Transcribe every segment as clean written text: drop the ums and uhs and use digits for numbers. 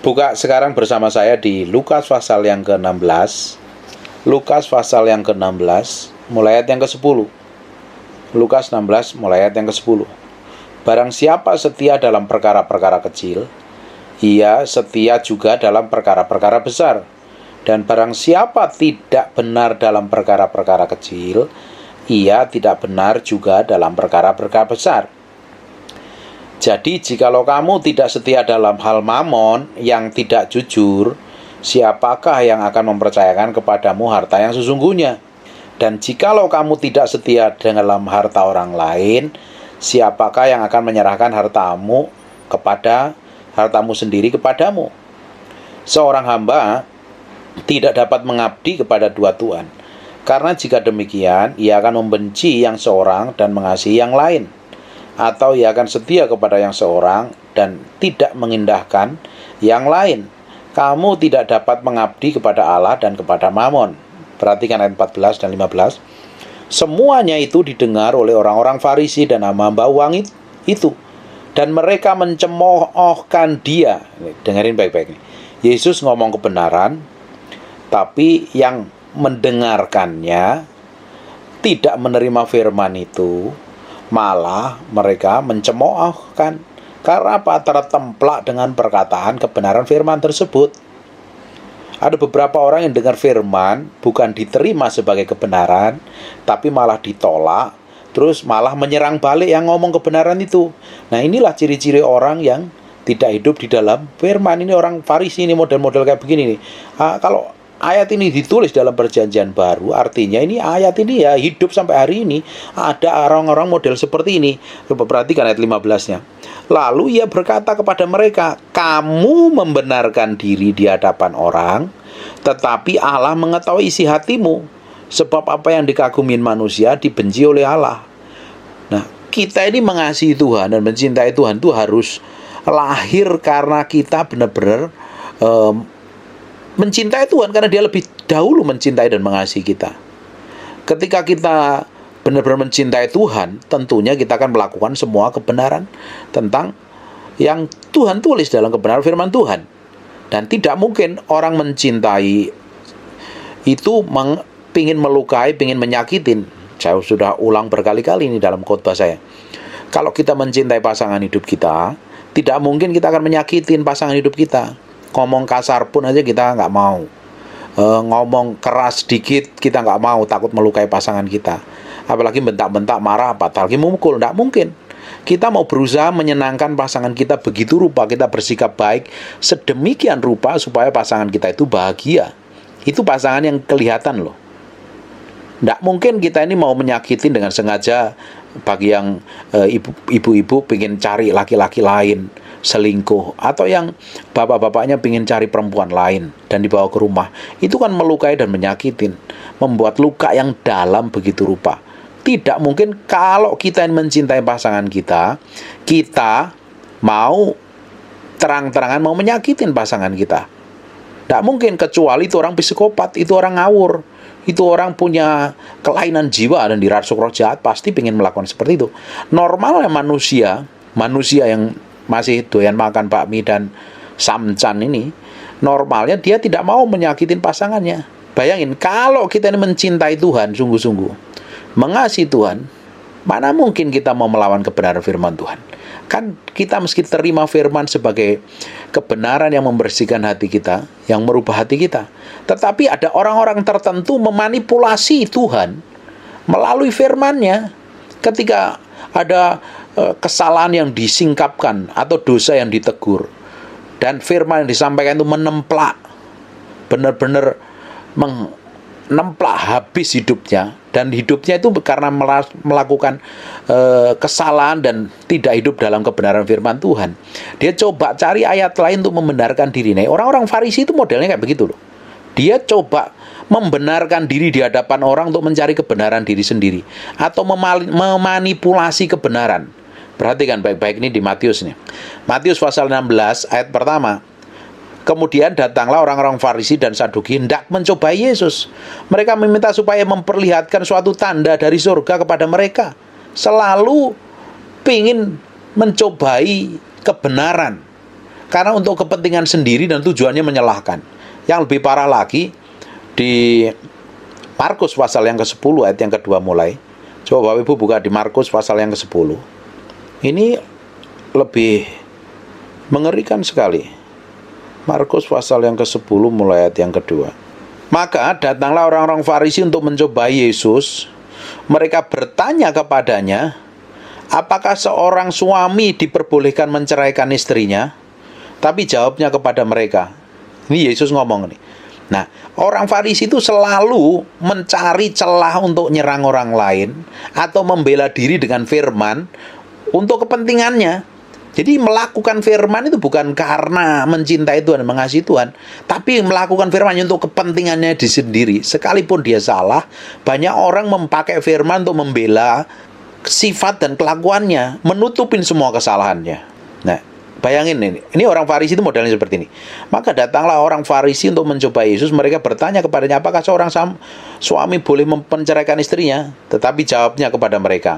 Buka sekarang bersama saya di Lukas pasal yang ke-16. Lukas pasal yang ke-16 mulai ayat yang ke-10. Lukas 16 mulai ayat yang ke-10. Barang siapa setia dalam perkara-perkara kecil, ia setia juga dalam perkara-perkara besar. Dan barang siapa tidak benar dalam perkara-perkara kecil, ia tidak benar juga dalam perkara-perkara besar. Jadi jikalau kamu tidak setia dalam hal mamon yang tidak jujur, siapakah yang akan mempercayakan kepadamu harta yang sesungguhnya? Dan jikalau kamu tidak setia dalam harta orang lain, siapakah yang akan menyerahkan hartamu sendiri kepadamu? Seorang hamba tidak dapat mengabdi kepada dua tuan, karena jika demikian ia akan membenci yang seorang dan mengasihi yang lain, atau ia akan setia kepada yang seorang dan tidak mengindahkan yang lain. Kamu tidak dapat mengabdi kepada Allah dan kepada Mamon. Perhatikan ayat 14 dan 15. Semuanya itu didengar oleh orang-orang Farisi dan hamba-hamba uang itu, dan mereka mencemoohkan dia. Dengerin baik-baik nih. Yesus ngomong kebenaran, tapi yang mendengarkannya tidak menerima firman itu, malah mereka mencemoohkan. Karena apa? Tertemplak dengan perkataan kebenaran firman tersebut. Ada beberapa orang yang dengar firman bukan diterima sebagai kebenaran, tapi malah ditolak, terus malah menyerang balik yang ngomong kebenaran itu. Nah, inilah ciri-ciri orang yang tidak hidup di dalam firman. Ini orang Farisi, ini model-model kayak begini nih. Kalau ayat ini ditulis dalam perjanjian baru, artinya ini ayat ini ya hidup sampai hari ini. Ada orang-orang model seperti ini. Coba perhatikan ayat 15-nya. Lalu ia berkata kepada mereka, kamu membenarkan diri di hadapan orang, tetapi Allah mengetahui isi hatimu. Sebab apa yang dikagumin manusia dibenci oleh Allah. Nah, kita ini mengasihi Tuhan dan mencintai Tuhan itu harus lahir karena kita benar-benar mencintai Tuhan, karena dia lebih dahulu mencintai dan mengasihi kita. Ketika kita benar-benar mencintai Tuhan, tentunya kita akan melakukan semua kebenaran tentang yang Tuhan tulis dalam kebenaran firman Tuhan. Dan tidak mungkin orang mencintai itu pingin melukai, pingin menyakitin. Saya sudah ulang berkali-kali ini dalam khotbah saya. Kalau kita mencintai pasangan hidup kita, tidak mungkin kita akan menyakitin pasangan hidup kita. Ngomong kasar pun aja kita nggak mau. Ngomong keras sedikit kita nggak mau, takut melukai pasangan kita. Apalagi bentak-bentak, marah, apalagi memukul, nggak mungkin. Kita mau berusaha menyenangkan pasangan kita begitu rupa, kita bersikap baik sedemikian rupa supaya pasangan kita itu bahagia. Itu pasangan yang kelihatan loh. Nggak mungkin kita ini mau menyakitin dengan sengaja. Bagi yang ibu-ibu pengen cari laki-laki lain, selingkuh, atau yang bapak-bapaknya pengen cari perempuan lain dan dibawa ke rumah, itu kan melukai dan menyakitin, membuat luka yang dalam begitu rupa. Tidak mungkin kalau kita yang mencintai pasangan kita, kita mau terang-terangan mau menyakitin pasangan kita. Tidak mungkin, kecuali itu orang psikopat, itu orang ngawur, itu orang punya kelainan jiwa dan dirasuk roh jahat, pasti ingin melakukan seperti itu. Normalnya manusia yang masih doyan makan bakmi dan samcan ini, normalnya dia tidak mau menyakitin pasangannya. Bayangin, kalau kita ini mencintai Tuhan sungguh-sungguh, mengasihi Tuhan, mana mungkin kita mau melawan kebenaran firman Tuhan? Kan kita mesti terima firman sebagai kebenaran yang membersihkan hati kita, yang merubah hati kita. Tetapi ada orang-orang tertentu memanipulasi Tuhan melalui firman-Nya. Ketika ada kesalahan yang disingkapkan atau dosa yang ditegur, dan firman yang disampaikan itu menemplak, benar-benar menemplak habis hidupnya, dan hidupnya itu karena melakukan kesalahan dan tidak hidup dalam kebenaran firman Tuhan. Dia coba cari ayat lain untuk membenarkan diri. Nah, orang-orang Farisi itu modelnya kayak begitu loh. Dia coba membenarkan diri di hadapan orang untuk mencari kebenaran diri sendiri, atau memanipulasi kebenaran. Perhatikan baik-baik ini di Matius nih. Matius pasal 16 ayat pertama. Kemudian datanglah orang-orang Farisi dan Saduki hendak mencobai Yesus. Mereka meminta supaya memperlihatkan suatu tanda dari surga kepada mereka. Selalu ingin mencobai kebenaran. Karena untuk kepentingan sendiri dan tujuannya menyalahkan. Yang lebih parah lagi, di Markus pasal yang ke-10 ayat yang kedua mulai. Coba Bapak Ibu buka di Markus pasal yang ke-10. Ini lebih mengerikan sekali. Markus pasal yang ke-10 mulai ayat yang kedua. Maka datanglah orang-orang Farisi untuk mencobai Yesus. Mereka bertanya kepadanya, apakah seorang suami diperbolehkan menceraikan istrinya? Tapi jawabnya kepada mereka. Ini Yesus ngomong nih. Nah, orang Farisi itu selalu mencari celah untuk nyerang orang lain atau membela diri dengan firman untuk kepentingannya. Jadi melakukan firman itu bukan karena mencintai Tuhan dan mengasihi Tuhan, tapi melakukan firman untuk kepentingannya di sendiri. Sekalipun dia salah, banyak orang memakai firman untuk membela sifat dan kelakuannya, menutupin semua kesalahannya. Nah, bayangin ini orang Farisi itu modelnya seperti ini. Maka datanglah orang Farisi untuk mencoba Yesus. Mereka bertanya kepadanya, apakah seorang suami boleh menceraikan istrinya? Tetapi jawabnya kepada mereka,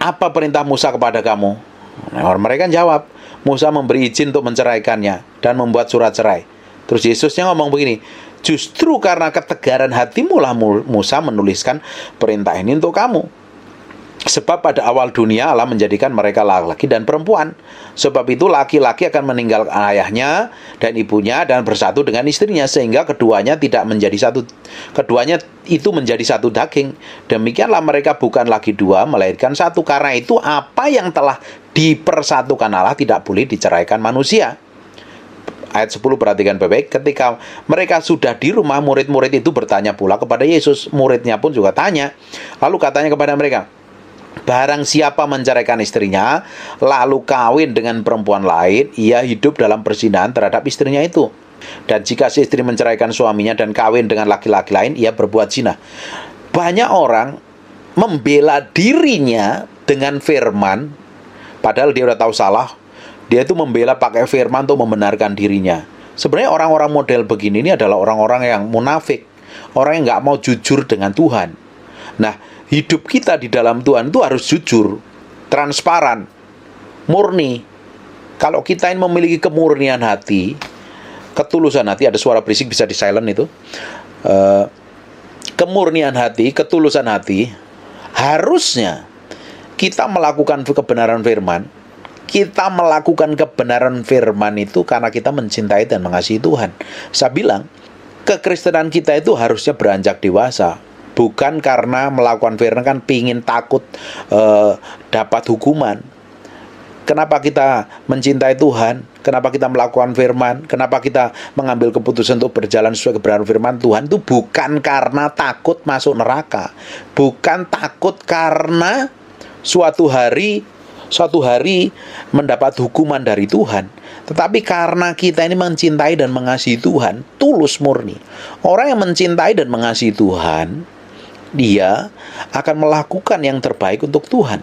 apa perintah Musa kepada kamu? Nah, mereka jawab, Musa memberi izin untuk menceraikannya dan membuat surat cerai. Terus Yesusnya ngomong begini, justru karena ketegaran hatimu lah Musa menuliskan perintah ini untuk kamu. Sebab pada awal dunia Allah menjadikan mereka laki-laki dan perempuan. Sebab itu laki-laki akan meninggalkan ayahnya dan ibunya dan bersatu dengan istrinya, sehingga keduanya itu menjadi satu daging. Demikianlah mereka bukan lagi dua, melainkan satu. Karena itu apa yang telah dipersatukan Allah tidak boleh diceraikan manusia. Ayat 10 perhatikan baik-baik. Ketika mereka sudah di rumah, murid-murid itu bertanya pula kepada Yesus. Muridnya pun juga tanya. Lalu katanya kepada mereka, barang siapa menceraikan istrinya, lalu kawin dengan perempuan lain, ia hidup dalam perzinahan terhadap istrinya itu. Dan jika si istri menceraikan suaminya dan kawin dengan laki-laki lain, ia berbuat zina. Banyak orang membela dirinya dengan firman, padahal dia udah tahu salah. Dia itu membela pakai firman untuk membenarkan dirinya. Sebenarnya orang-orang model begini ini adalah orang-orang yang munafik, orang yang nggak mau jujur dengan Tuhan. Nah, hidup kita di dalam Tuhan itu harus jujur, transparan, murni. Kalau kita ingin memiliki kemurnian hati, ketulusan hati, ada suara berisik bisa di silent itu. Kemurnian hati, ketulusan hati, harusnya kita melakukan kebenaran firman. Kita melakukan kebenaran firman itu karena kita mencintai dan mengasihi Tuhan. Saya bilang, kekristenan kita itu harusnya beranjak dewasa. Bukan karena melakukan firman kan pingin takut dapat hukuman. Kenapa kita mencintai Tuhan? Kenapa kita melakukan firman? Kenapa kita mengambil keputusan untuk berjalan sesuai kebenaran firman Tuhan? Itu bukan karena takut masuk neraka. Bukan takut karena suatu hari mendapat hukuman dari Tuhan. Tetapi karena kita ini mencintai dan mengasihi Tuhan, tulus murni. Orang yang mencintai dan mengasihi Tuhan, dia akan melakukan yang terbaik untuk Tuhan.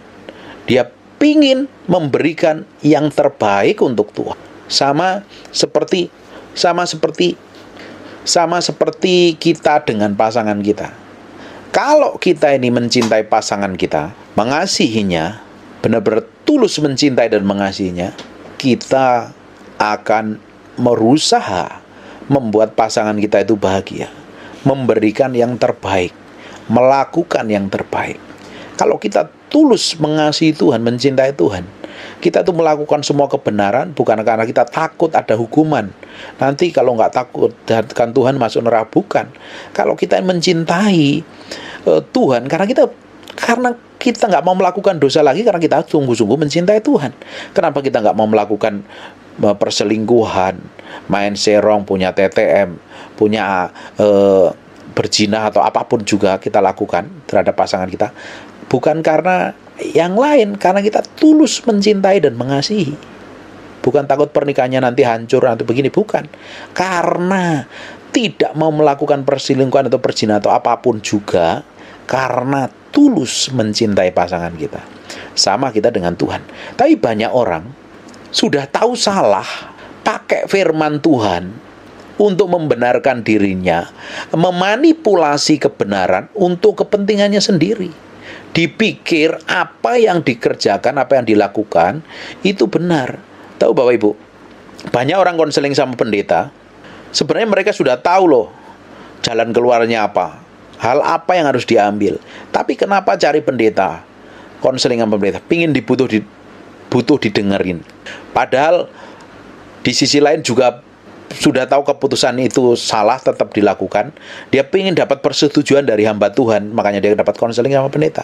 Dia ingin memberikan yang terbaik untuk Tuhan. Sama seperti kita dengan pasangan kita. Kalau kita ini mencintai pasangan kita, mengasihinya, benar-benar tulus mencintai dan mengasihinya, kita akan berusaha membuat pasangan kita itu bahagia, memberikan yang terbaik, melakukan yang terbaik. Kalau kita tulus mengasihi Tuhan, mencintai Tuhan, kita tuh melakukan semua kebenaran bukan karena kita takut ada hukuman. Nanti kalau nggak takut kan Tuhan masuk neraka, bukan. Kalau kita mencintai Tuhan karena kita nggak mau melakukan dosa lagi, karena kita sungguh-sungguh mencintai Tuhan. Kenapa kita nggak mau melakukan perselingkuhan, main serong, punya TTM, punya berzina atau apapun juga kita lakukan terhadap pasangan kita? Bukan karena yang lain, karena kita tulus mencintai dan mengasihi. Bukan takut pernikahannya nanti hancur nanti begini, bukan. Karena tidak mau melakukan perselingkuhan atau perzina atau apapun juga, karena tulus mencintai pasangan kita. Sama kita dengan Tuhan. Tapi banyak orang sudah tahu salah, pakai firman Tuhan untuk membenarkan dirinya, memanipulasi kebenaran untuk kepentingannya sendiri. Dipikir apa yang dikerjakan, apa yang dilakukan itu benar. Tahu Bapak Ibu, Banyak orang konseling sama pendeta, sebenarnya mereka sudah tahu loh jalan keluarnya apa, hal apa yang harus diambil. Tapi kenapa cari pendeta, konseling sama pendeta, pingin butuh didengerin. Padahal di sisi lain juga sudah tahu keputusan itu salah, tetap dilakukan. Dia pingin dapat persetujuan dari hamba Tuhan, makanya dia dapat konseling sama pendeta.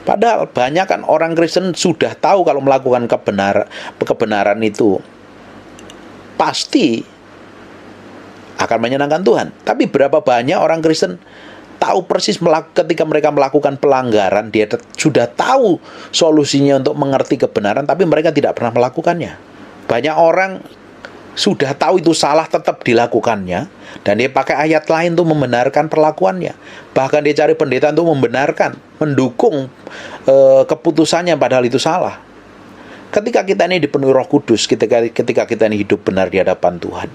Padahal banyak kan orang Kristen sudah tahu kalau melakukan kebenaran itu pasti akan menyenangkan Tuhan. Tapi berapa banyak orang Kristen tahu persis ketika mereka melakukan pelanggaran, dia sudah tahu solusinya untuk mengerti kebenaran, tapi mereka tidak pernah melakukannya. Banyak orang sudah tahu itu salah, tetap dilakukannya, dan dia pakai ayat lain untuk membenarkan perlakuannya. Bahkan dia cari pendeta untuk membenarkan, mendukung keputusannya padahal itu salah. Ketika kita ini dipenuhi Roh Kudus, ketika kita ini hidup benar di hadapan Tuhan,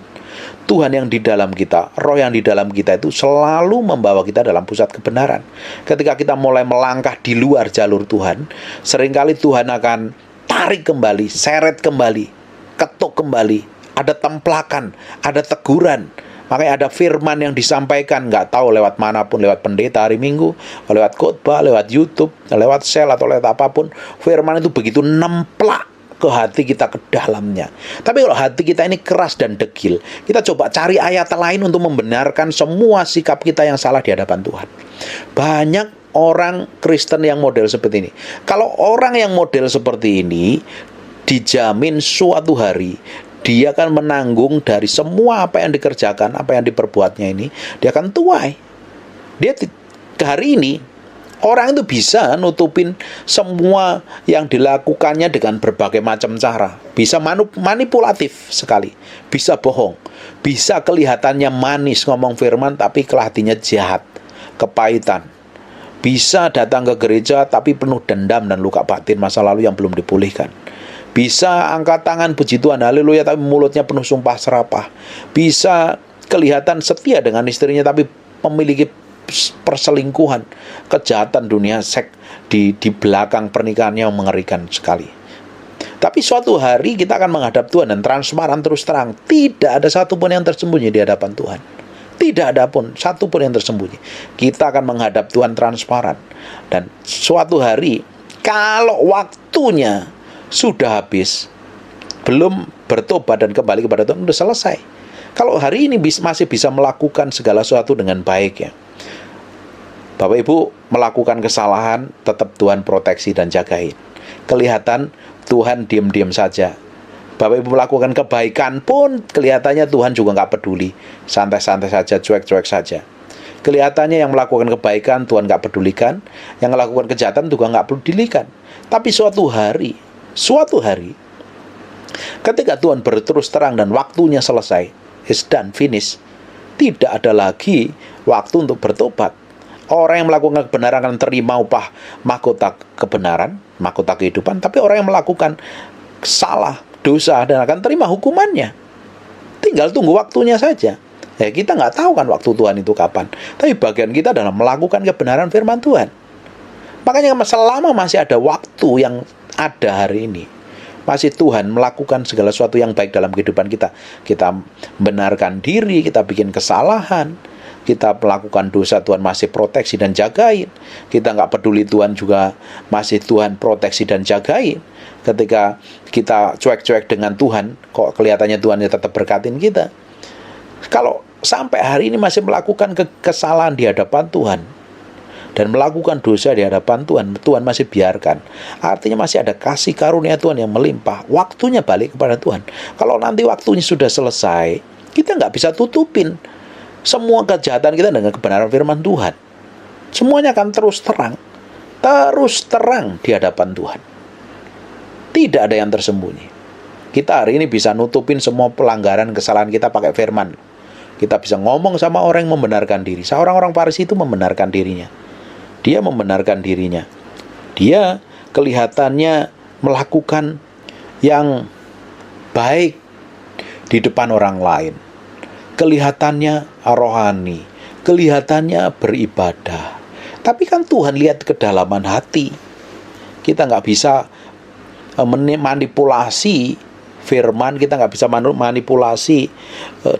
Tuhan yang di dalam kita, Roh yang di dalam kita itu selalu membawa kita dalam pusat kebenaran. Ketika kita mulai melangkah di luar jalur Tuhan, seringkali Tuhan akan tarik kembali, seret kembali, ketuk kembali, ada templakan, ada teguran. Makanya ada firman yang disampaikan, nggak tahu lewat manapun, lewat pendeta hari Minggu, lewat khotbah, lewat YouTube, lewat sel atau lewat apapun, firman itu begitu nemplak ke hati kita, ke dalamnya. Tapi kalau hati kita ini keras dan degil, kita coba cari ayat lain untuk membenarkan semua sikap kita yang salah di hadapan Tuhan. Banyak orang Kristen yang model seperti ini. Kalau orang yang model seperti ini, dijamin suatu hari dia akan menanggung dari semua apa yang dikerjakan, apa yang diperbuatnya ini. Dia akan tuai. Dia hari ini orang itu bisa nutupin semua yang dilakukannya dengan berbagai macam cara. Bisa manipulatif sekali, bisa bohong, bisa kelihatannya manis ngomong firman tapi hatinya jahat, kepahitan. Bisa datang ke gereja tapi penuh dendam dan luka batin masa lalu yang belum dipulihkan. Bisa angkat tangan puji Tuhan, haleluya, tapi mulutnya penuh sumpah serapah. Bisa kelihatan setia dengan istrinya tapi memiliki perselingkuhan, kejahatan dunia seks di belakang pernikahannya yang mengerikan sekali. Tapi suatu hari kita akan menghadap Tuhan dan transparan terus terang. Tidak ada satupun yang tersembunyi di hadapan Tuhan. Tidak ada pun satupun yang tersembunyi. Kita akan menghadap Tuhan transparan. Dan suatu hari, kalau waktunya sudah habis, belum bertobat dan kembali kepada Tuhan, sudah selesai. Kalau hari ini masih bisa melakukan segala sesuatu dengan baik ya, Bapak Ibu melakukan kesalahan, tetap Tuhan proteksi dan jagain. Kelihatan Tuhan diam-diam saja. Bapak Ibu melakukan kebaikan pun kelihatannya Tuhan juga nggak peduli, santai-santai saja, cuek-cuek saja. Kelihatannya yang melakukan kebaikan Tuhan nggak pedulikan, yang melakukan kejahatan juga nggak pedulikan. Tapi suatu hari, ketika Tuhan berterus terang dan waktunya selesai, is done, finish, tidak ada lagi waktu untuk bertobat. Orang yang melakukan kebenaran akan terima upah mahkota kebenaran, mahkota kehidupan. Tapi orang yang melakukan salah, dosa, dan akan terima hukumannya. Tinggal tunggu waktunya saja. Ya, kita nggak tahu kan waktu Tuhan itu kapan. Tapi bagian kita adalah melakukan kebenaran firman Tuhan. Makanya selama masih ada waktu yang ada hari ini, masih Tuhan melakukan segala sesuatu yang baik dalam kehidupan kita. Kita membenarkan diri, kita bikin kesalahan, kita melakukan dosa, Tuhan masih proteksi dan jagain. Kita nggak peduli, Tuhan juga masih Tuhan proteksi dan jagain. Ketika kita cuek-cuek dengan Tuhan, kok kelihatannya Tuhan tetap berkatin kita. Kalau sampai hari ini masih melakukan kesalahan di hadapan Tuhan dan melakukan dosa di hadapan Tuhan, Tuhan masih biarkan. Artinya masih ada kasih karunia Tuhan yang melimpah. Waktunya balik kepada Tuhan. Kalau nanti waktunya sudah selesai, kita nggak bisa tutupin semua kejahatan kita dengan kebenaran firman Tuhan. Semuanya akan terus terang di hadapan Tuhan. Tidak ada yang tersembunyi. Kita hari ini bisa nutupin semua pelanggaran kesalahan kita pakai firman. Kita bisa ngomong sama orang yang membenarkan diri. Orang-orang Farisi itu membenarkan dirinya. Dia membenarkan dirinya. Dia kelihatannya melakukan yang baik di depan orang lain. Kelihatannya rohani, kelihatannya beribadah. Tapi kan Tuhan lihat kedalaman hati. Kita nggak bisa manipulasi firman, kita nggak bisa manipulasi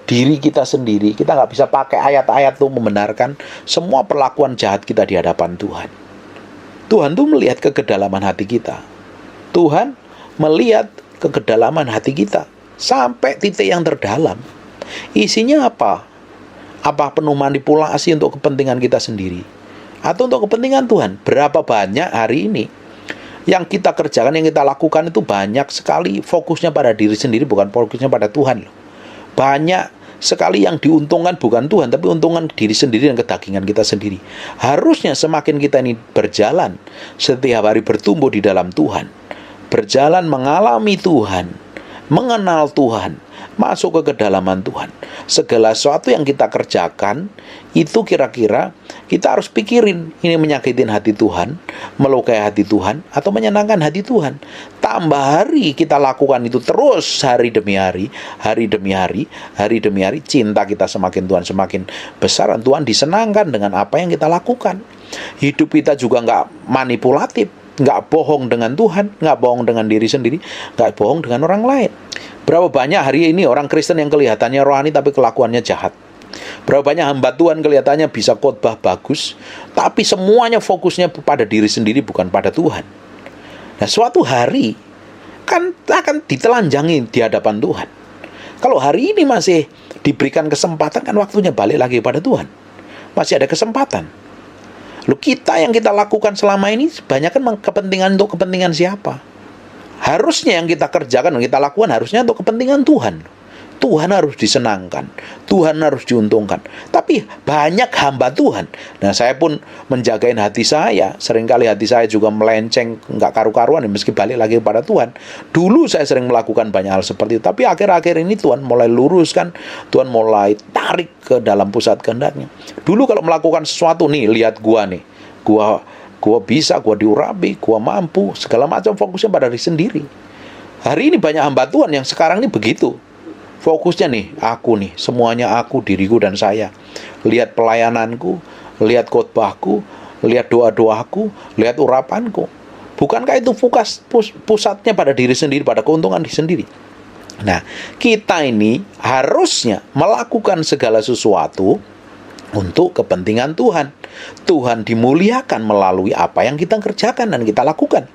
diri kita sendiri. Kita nggak bisa pakai ayat-ayat untuk membenarkan semua perlakuan jahat kita di hadapan Tuhan. Tuhan tuh melihat ke kedalaman hati kita. Tuhan melihat ke kedalaman hati kita sampai titik yang terdalam. Isinya apa? Apa penuh manipulasi untuk kepentingan kita sendiri? Atau untuk kepentingan Tuhan? Berapa banyak hari ini yang kita kerjakan, yang kita lakukan itu banyak sekali fokusnya pada diri sendiri, bukan fokusnya pada Tuhan. Banyak sekali yang diuntungkan bukan Tuhan, tapi untungan diri sendiri dan kedagingan kita sendiri. Harusnya semakin kita ini berjalan, setiap hari bertumbuh di dalam Tuhan, berjalan mengalami Tuhan, mengenal Tuhan, masuk ke kedalaman Tuhan. Segala sesuatu yang kita kerjakan, itu kira-kira kita harus pikirin, ini menyakitin hati Tuhan, melukai hati Tuhan, atau menyenangkan hati Tuhan. Tambah hari kita lakukan itu terus, hari demi hari, hari demi hari, hari demi hari, cinta kita semakin Tuhan semakin besar, dan Tuhan disenangkan dengan apa yang kita lakukan. Hidup kita juga nggak manipulatif, nggak bohong dengan Tuhan, nggak bohong dengan diri sendiri, nggak bohong dengan orang lain. Berapa banyak hari ini orang Kristen yang kelihatannya rohani tapi kelakuannya jahat. Berapa banyak hamba Tuhan kelihatannya bisa khotbah bagus, tapi semuanya fokusnya pada diri sendiri, bukan pada Tuhan. Nah, suatu hari kan akan ditelanjangi di hadapan Tuhan. Kalau hari ini masih diberikan kesempatan, kan waktunya balik lagi pada Tuhan. Masih ada kesempatan. Loh, kita yang kita lakukan selama ini banyak kan kepentingan, untuk kepentingan siapa? Harusnya yang kita kerjakan, yang kita lakukan harusnya untuk kepentingan Tuhan. Tuhan harus disenangkan, Tuhan harus diuntungkan. Tapi banyak hamba Tuhan. Nah, saya pun menjagain hati saya. Seringkali hati saya juga melenceng, nggak karu-karuan, meski balik lagi kepada Tuhan. Dulu saya sering melakukan banyak hal seperti itu. Tapi akhir-akhir ini Tuhan mulai luruskan, Tuhan mulai tarik ke dalam pusat kehendaknya. Dulu kalau melakukan sesuatu, nih, lihat gua nih, gua bisa, gua diurapi, gua mampu, segala macam, fokusnya pada diri sendiri. Hari ini banyak hamba Tuhan yang sekarang ini begitu. Fokusnya nih, aku nih, semuanya aku, diriku dan saya. Lihat pelayananku, lihat khotbahku, lihat doa-doaku, lihat urapanku. Bukankah itu pusatnya pada diri sendiri, pada keuntungan diri sendiri? Nah, kita ini harusnya melakukan segala sesuatu untuk kepentingan Tuhan. Tuhan dimuliakan melalui apa yang kita kerjakan dan kita lakukan.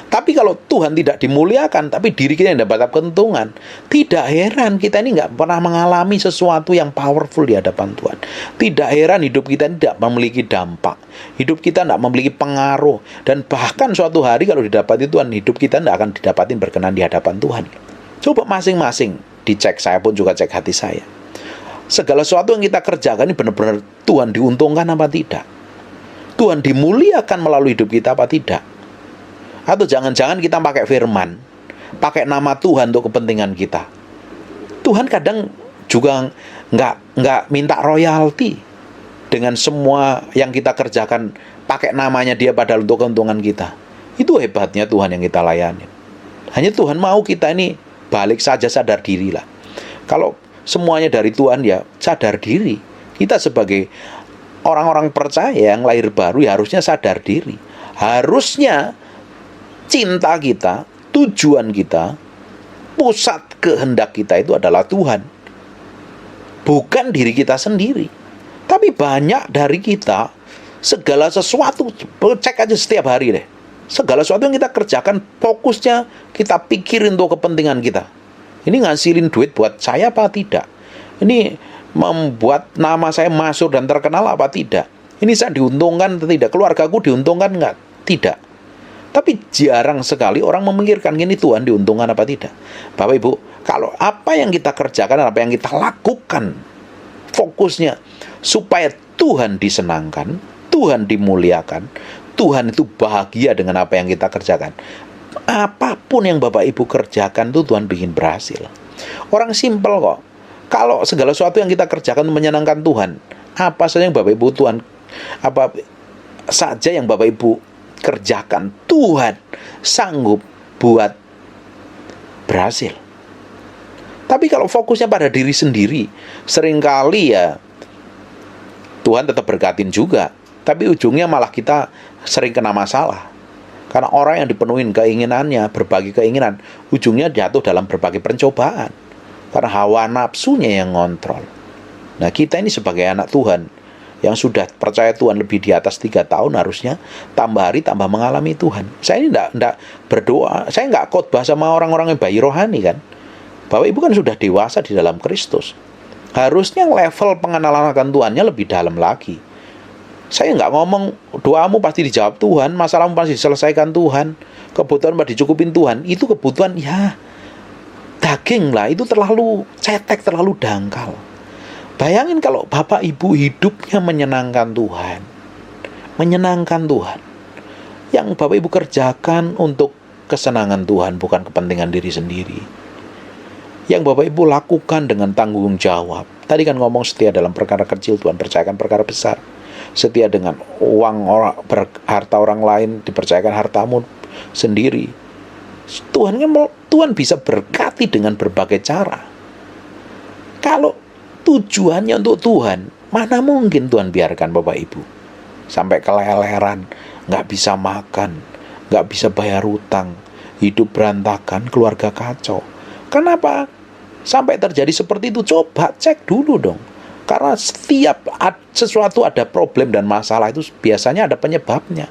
Tapi kalau Tuhan tidak dimuliakan, tapi diri kita yang dapat keuntungan, tidak heran kita ini nggak pernah mengalami sesuatu yang powerful di hadapan Tuhan. Tidak heran hidup kita tidak memiliki dampak, hidup kita tidak memiliki pengaruh, dan bahkan suatu hari kalau didapati Tuhan, hidup kita tidak akan didapatin berkenan di hadapan Tuhan. Coba masing-masing dicek, saya pun juga cek hati saya. Segala sesuatu yang kita kerjakan ini benar-benar Tuhan diuntungkan apa tidak? Tuhan dimuliakan melalui hidup kita apa tidak? Atau jangan-jangan kita pakai firman, pakai nama Tuhan untuk kepentingan kita. Tuhan kadang juga nggak minta royalti dengan semua yang kita kerjakan, pakai namanya Dia padahal untuk keuntungan kita. Itu hebatnya Tuhan yang kita layani. Hanya Tuhan mau kita ini balik saja, sadar diri lah. Kalau semuanya dari Tuhan, ya sadar diri. Kita sebagai orang-orang percaya yang lahir baru ya harusnya sadar diri. Harusnya cinta kita, tujuan kita, pusat kehendak kita itu adalah Tuhan, bukan diri kita sendiri. Tapi banyak dari kita, segala sesuatu, cek aja setiap hari deh, segala sesuatu yang kita kerjakan, fokusnya kita pikirin untuk kepentingan kita. Ini ngasilin duit buat saya apa tidak? Ini membuat nama saya masuk dan terkenal apa tidak? Ini saya diuntungkan atau tidak? Keluargaku diuntungkan nggak? Tidak. Tapi jarang sekali orang memikirkan gini, Tuhan diuntungkan apa tidak. Bapak Ibu, kalau apa yang kita kerjakan, apa yang kita lakukan, fokusnya supaya Tuhan disenangkan, Tuhan dimuliakan, Tuhan itu bahagia dengan apa yang kita kerjakan. Apapun yang Bapak Ibu kerjakan itu Tuhan bikin berhasil. Orang simpel kok. Kalau segala sesuatu yang kita kerjakan menyenangkan Tuhan, apa saja yang Bapak Ibu Tuhan, apa saja yang Bapak Ibu kerjakan, Tuhan sanggup buat berhasil. Tapi kalau fokusnya pada diri sendiri, seringkali ya Tuhan tetap berkatin juga, tapi ujungnya malah kita sering kena masalah. Karena orang yang dipenuhi keinginannya, berbagai keinginan, ujungnya jatuh dalam berbagai pencobaan. Karena hawa nafsunya yang ngontrol. Nah, kita ini sebagai anak Tuhan, yang sudah percaya Tuhan lebih di atas 3 tahun, harusnya tambah hari tambah mengalami Tuhan. Saya ini enggak berdoa, saya enggak khotbah sama orang-orang yang bayi rohani kan. Bapak Ibu kan sudah dewasa di dalam Kristus. Harusnya level pengenalan akan Tuhannya lebih dalam lagi. Saya nggak ngomong doamu pasti dijawab Tuhan, masalahmu pasti diselesaikan Tuhan, kebutuhan pasti dicukupin Tuhan. Itu kebutuhan ya daging lah, itu terlalu cetek, terlalu dangkal. Bayangin kalau Bapak Ibu hidupnya menyenangkan Tuhan, menyenangkan Tuhan, yang Bapak Ibu kerjakan untuk kesenangan Tuhan, bukan kepentingan diri sendiri, yang Bapak Ibu lakukan dengan tanggung jawab. Tadi kan ngomong setia dalam perkara kecil, Tuhan percayakan perkara besar. Setia dengan uang orang, harta orang lain, dipercayakan hartamu sendiri. Tuhan bisa berkati dengan berbagai cara. Kalau tujuannya untuk Tuhan, mana mungkin Tuhan biarkan Bapak Ibu sampai keleleran, nggak bisa makan, nggak bisa bayar hutang, hidup berantakan, keluarga kacau. Kenapa sampai terjadi seperti itu? Coba cek dulu dong. Karena setiap sesuatu ada problem dan masalah itu biasanya ada penyebabnya.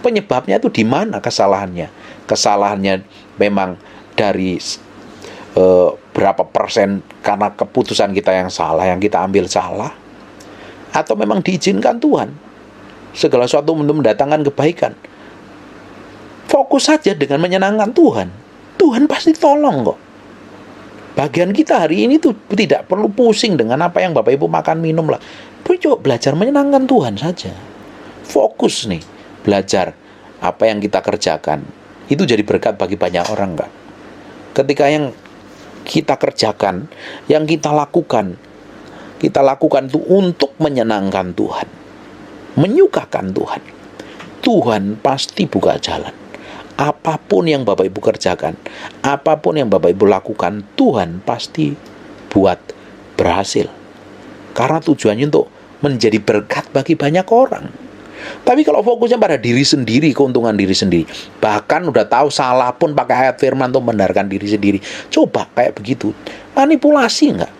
Penyebabnya itu di mana kesalahannya? Kesalahannya memang dari berapa persen karena keputusan kita yang salah, yang kita ambil salah, atau memang diizinkan Tuhan segala sesuatu untuk mendatangkan kebaikan. Fokus saja dengan menyenangkan Tuhan. Tuhan pasti tolong kok. Bagian kita hari ini tuh tidak perlu pusing dengan apa yang Bapak Ibu makan minum lah. Coba belajar menyenangkan Tuhan saja. Fokus nih, belajar apa yang kita kerjakan. Itu jadi berkat bagi banyak orang enggak? Ketika yang kita kerjakan, yang kita lakukan itu untuk menyenangkan Tuhan, menyukakan Tuhan. Tuhan pasti buka jalan. Apapun yang Bapak Ibu kerjakan, apapun yang Bapak Ibu lakukan, Tuhan pasti buat berhasil. Karena tujuannya untuk menjadi berkat bagi banyak orang. Tapi kalau fokusnya pada diri sendiri, keuntungan diri sendiri, bahkan udah tahu salah pun pakai ayat firman untuk membenarkan diri sendiri. Coba kayak begitu, manipulasi enggak?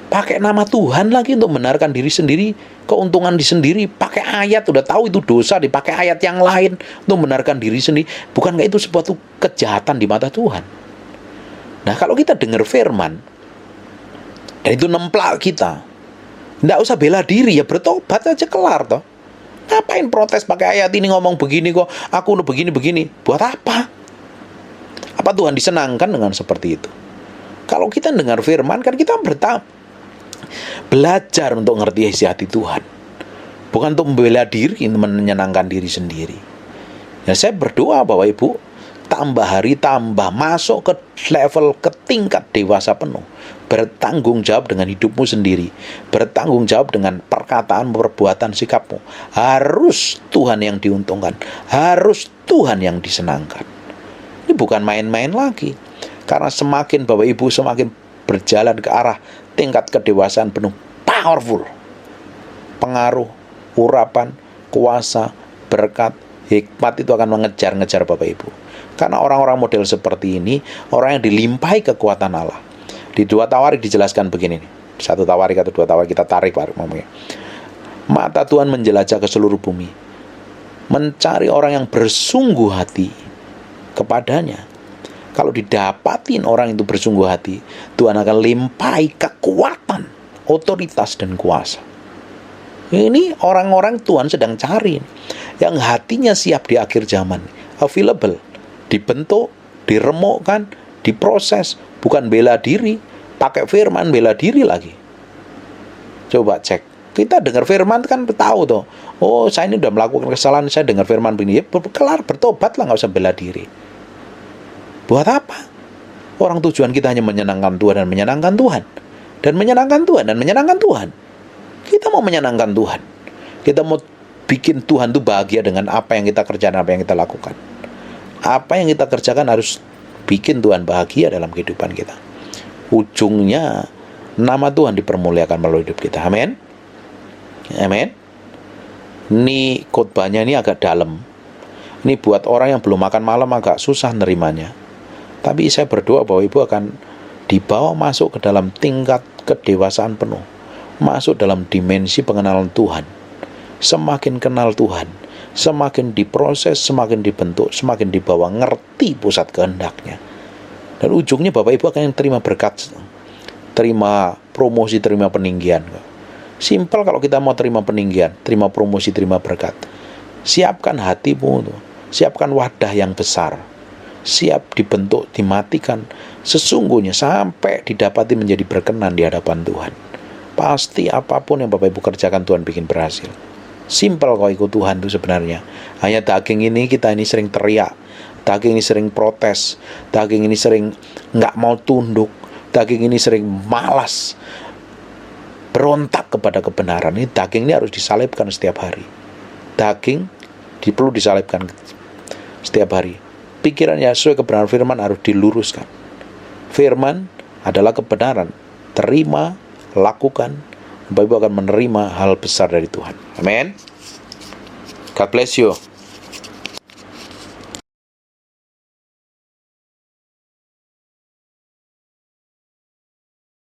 Pakai nama Tuhan lagi untuk membenarkan diri sendiri, keuntungan di sendiri, pakai ayat, udah tahu itu dosa, dipakai ayat yang lain untuk membenarkan diri sendiri. Bukankah itu suatu kejahatan di mata Tuhan? Nah, kalau kita dengar firman, dan itu nemplak kita, nggak usah bela diri, ya bertobat aja kelar toh. Ngapain protes pakai ayat ini ngomong begini kok, aku udah begini-begini, buat apa? Apa Tuhan disenangkan dengan seperti itu? Kalau kita dengar firman, kan kita belajar untuk ngerti isi hati Tuhan, bukan untuk membela diri, menyenangkan diri sendiri. Ya, saya berdoa Bapak Ibu tambah hari tambah masuk ke level, ke tingkat dewasa penuh, bertanggung jawab dengan hidupmu sendiri, bertanggung jawab dengan perkataan, perbuatan, sikapmu. Harus Tuhan yang diuntungkan, harus Tuhan yang disenangkan. Ini bukan main-main lagi. Karena semakin Bapak Ibu semakin berjalan ke arah tingkat kedewasaan penuh, powerful, pengaruh, urapan, kuasa, berkat, hikmat itu akan mengejar-ngejar Bapak Ibu. Karena orang-orang model seperti ini, orang yang dilimpahi kekuatan Allah. Di 2 Tawarik dijelaskan begini nih. 1 Tawarik atau 2 Tawarik, kita tarik ngomongnya. Mata Tuhan menjelajah ke seluruh bumi, mencari orang yang bersungguh hati kepadanya. Kalau didapatin orang itu bersungguh hati, Tuhan akan limpahi kekuatan, otoritas, dan kuasa. Ini orang-orang Tuhan sedang cari, yang hatinya siap di akhir zaman, available, dibentuk, diremukkan, diproses, bukan bela diri, pakai firman bela diri lagi. Coba cek, kita dengar firman kan tahu tuh, oh saya ini udah melakukan kesalahan, saya dengar firman begini, ya kelar, bertobat lah, nggak usah bela diri. Buat apa? Orang tujuan kita hanya menyenangkan Tuhan dan menyenangkan Tuhan. Dan menyenangkan Tuhan dan menyenangkan Tuhan. Kita mau menyenangkan Tuhan. Kita mau bikin Tuhan itu bahagia dengan apa yang kita kerjakan, apa yang kita lakukan. Apa yang kita kerjakan harus bikin Tuhan bahagia dalam kehidupan kita. Ujungnya nama Tuhan dipermuliakan melalui hidup kita. Amin. Amin. Ini khotbahnya ini agak dalam. Ini buat orang yang belum makan malam agak susah nerimanya. Tapi saya berdoa bahwa ibu akan dibawa masuk ke dalam tingkat kedewasaan penuh, masuk dalam dimensi pengenalan Tuhan. Semakin kenal Tuhan, semakin diproses, semakin dibentuk, semakin dibawa ngerti pusat kehendaknya. Dan ujungnya Bapak Ibu akan yang terima berkat, terima promosi, terima peninggian. Simpel kalau kita mau terima peninggian, terima promosi, terima berkat. Siapkan hatimu, siapkan wadah yang besar, siap dibentuk, dimatikan sesungguhnya sampai didapati menjadi berkenan di hadapan Tuhan. Pasti apapun yang Bapak Ibu kerjakan Tuhan bikin berhasil. Simpel kalau ikut Tuhan itu sebenarnya. Hanya daging ini kita ini sering teriak, daging ini sering protes, daging ini sering nggak mau tunduk, daging ini sering malas berontak kepada kebenaran. Ini daging ini harus disalibkan setiap hari. Daging perlu disalibkan setiap hari. Pikirannya sesuai kebenaran firman harus diluruskan. Firman adalah kebenaran. Terima, lakukan, Bapak Ibu akan menerima hal besar dari Tuhan. Amin. God bless you.